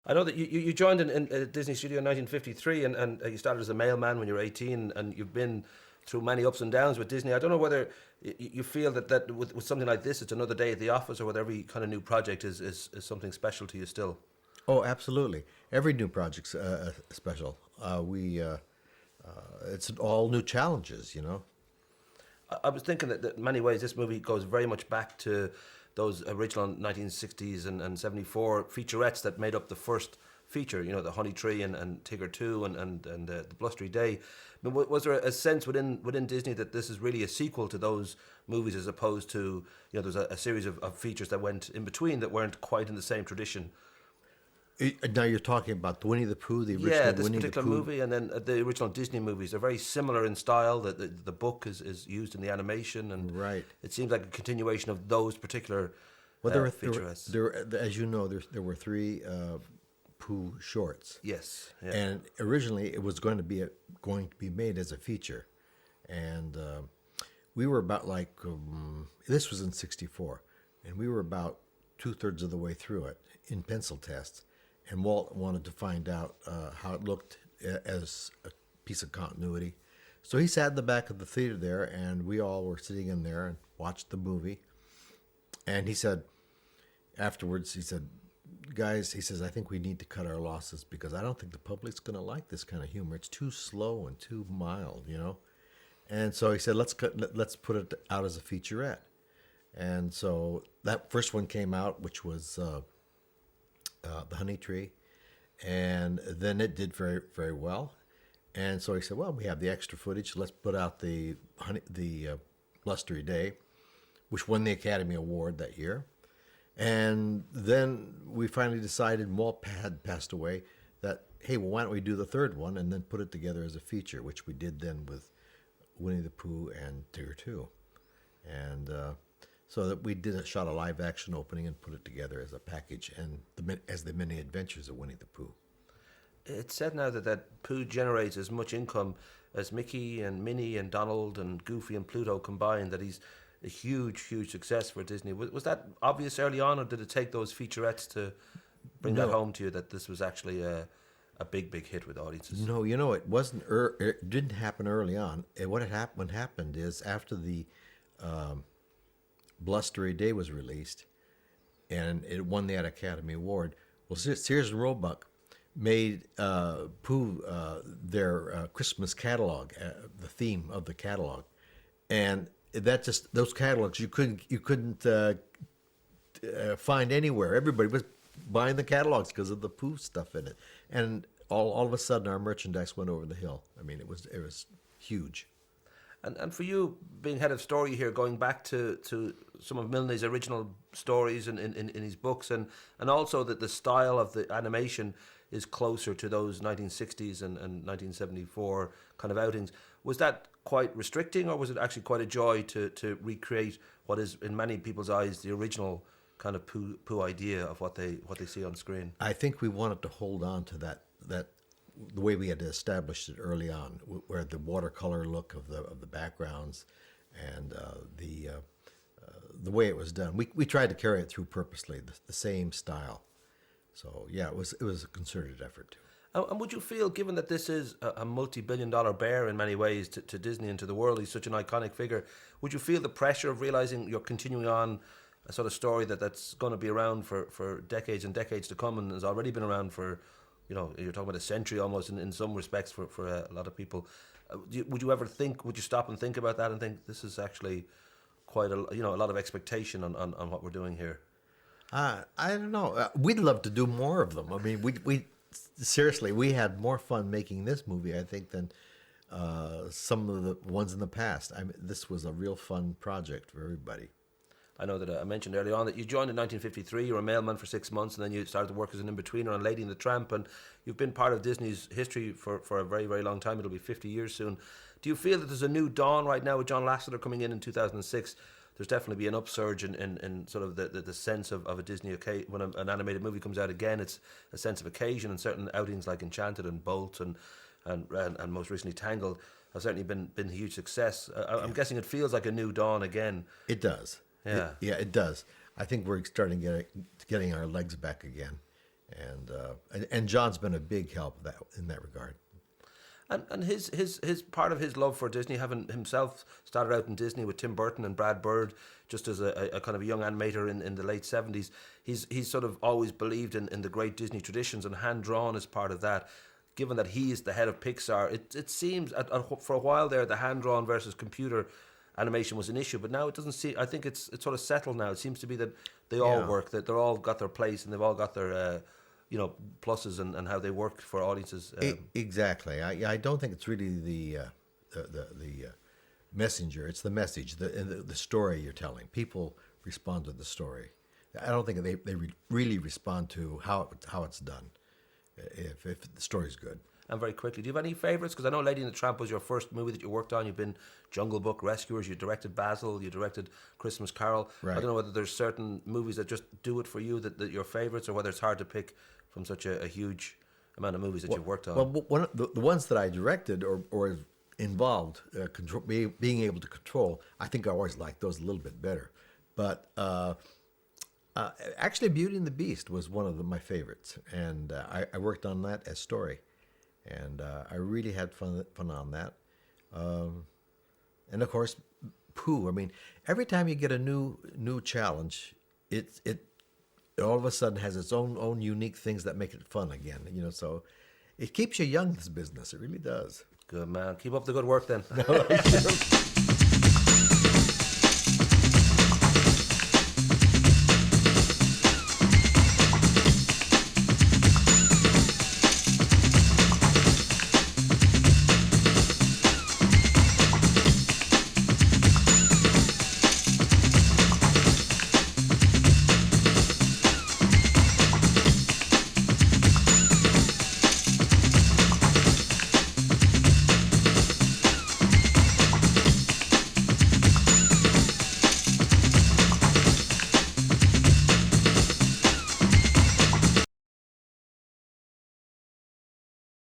I know that you joined in Disney Studio in 1953 and you started as a mailman when you were 18 and you've been through many ups and downs with Disney. I don't know whether you feel that with something like this, it's another day at the office, or whether every kind of new project is something special to you still. Oh, absolutely. Every new project's special. It's all new challenges, you know. I was thinking that in many ways this movie goes very much back to those original 1960s and 74 featurettes that made up the first feature, you know, the Honey Tree and Tigger 2 and the Blustery Day. I mean, was there a sense within Disney that this is really a sequel to those movies, as opposed to, you know, there's a series of features that went in between that weren't quite in the same tradition? Now you're talking about the Winnie the Pooh, the original Yeah, this Winnie the particular Pooh. movie, and then the original Disney movies are very similar in style. The book is used in the animation, and Right. it seems like a continuation of those particular Well, featurettes. as you know, there were three Pooh shorts. Yes, yeah. And originally it was going to be made as a feature, and we were about this was in '64, and we were about 2/3 of the way through it in pencil tests, and Walt wanted to find out how it looked as a piece of continuity. So he sat in the back of the theater there, and we all were sitting in there and watched the movie. And he said, afterwards, he said, guys, he says, I think we need to cut our losses because I don't think the public's going to like this kind of humor. It's too slow and too mild, you know. And so he said, let's put it out as a featurette. And so that first one came out, which was the Honey Tree, and then it did very, very well. And so he said, well, we have the extra footage. Let's put out the Blustery Day, which won the Academy Award that year. And then we finally decided, Walt had passed away, that, hey, well, why don't we do the third one and then put it together as a feature, which we did then with Winnie the Pooh and Tigger 2. And so that we shot a live action opening and put it together as a package and as the many adventures of Winnie the Pooh. It's said now that Pooh generates as much income as Mickey and Minnie and Donald and Goofy and Pluto combined, that he's a huge, huge success for Disney. Was that obvious early on, or did it take those featurettes to bring that home to you, that this was actually a big, big hit with audiences? No, it wasn't. It didn't happen early on. What happened is after the Blustery Day was released, and it won the Academy Award. Well, Sears and Roebuck made Pooh their Christmas catalog, the theme of the catalog, and those catalogs you couldn't find anywhere. Everybody was buying the catalogs because of the Pooh stuff in it, and all of a sudden our merchandise went over the hill. I mean, it was huge. And for you, being head of story here, going back to some of Milne's original stories in his books, and also that the style of the animation is closer to those 1960s and 1974 kind of outings, was that quite restricting, or was it actually quite a joy to recreate what is, in many people's eyes, the original kind of Pooh idea of what they see on screen? I think we wanted to hold on to that the way we had established it early on, where the watercolor look of the backgrounds and the way it was done. We tried to carry it through purposely, the same style. So yeah, it was a concerted effort too. And would you feel, given that this is a multi-billion-dollar bear in many ways to Disney and to the world, he's such an iconic figure, would you feel the pressure of realizing you're continuing on a sort of story that's going to be around for decades and decades to come, and has already been around for, you know, you're talking about a century almost in some respects for a lot of people? Would you stop and think about that and think this is actually quite a lot of expectation on what we're doing here? I don't know. We'd love to do more of them. I mean, we seriously, we had more fun making this movie, I think, than some of the ones in the past. I mean, this was a real fun project for everybody. I know that I mentioned earlier on that you joined in 1953. You were a mailman for 6 months, and then you started to work as an in-betweener on Lady and the Tramp, and you've been part of Disney's history for a very, very long time. It'll be 50 years soon. Do you feel that there's a new dawn right now with John Lasseter coming in 2006? There's definitely been an upsurge in sort of the sense of a Disney occasion. When an animated movie comes out again, it's a sense of occasion, and certain outings like Enchanted and Bolt and most recently Tangled have certainly been a huge success. I'm guessing it feels like a new dawn again. It does. Yeah. It does. I think we're starting getting our legs back again. And John's been a big help in that regard. And his part of his love for Disney, having himself started out in Disney with Tim Burton and Brad Bird, just as a kind of a young animator in the late 70s, he's sort of always believed in the great Disney traditions, and hand-drawn is part of that. Given that he is the head of Pixar, it seems for a while there the hand-drawn versus computer animation was an issue, but now it doesn't seem. I think it's sort of settled now. It seems to be that they all work, that they're all got their place, and they've all got their pluses and how they work for audiences. Exactly. I don't think it's really the messenger. It's the message, the story you're telling. People respond to the story. I don't think they really respond to how it's done. If the story's good. And very quickly, do you have any favourites? Because I know Lady and the Tramp was your first movie that you worked on. You've been Jungle Book, Rescuers, you directed Basil, you directed Christmas Carol. Right. I don't know whether there's certain movies that just do it for you, that you're favourites, or whether it's hard to pick from such a huge amount of movies that you've worked on. Well, one of the ones that I directed or involved, being able to control, I think I always liked those a little bit better. But actually, Beauty and the Beast was one of my favorites, and I worked on that as story, and I really had fun on that. And of course, Pooh. I mean, every time you get a new challenge, it all of a sudden has its own unique things that make it fun again. So it keeps you young. This business, it really does. Good man. Keep up the good work then.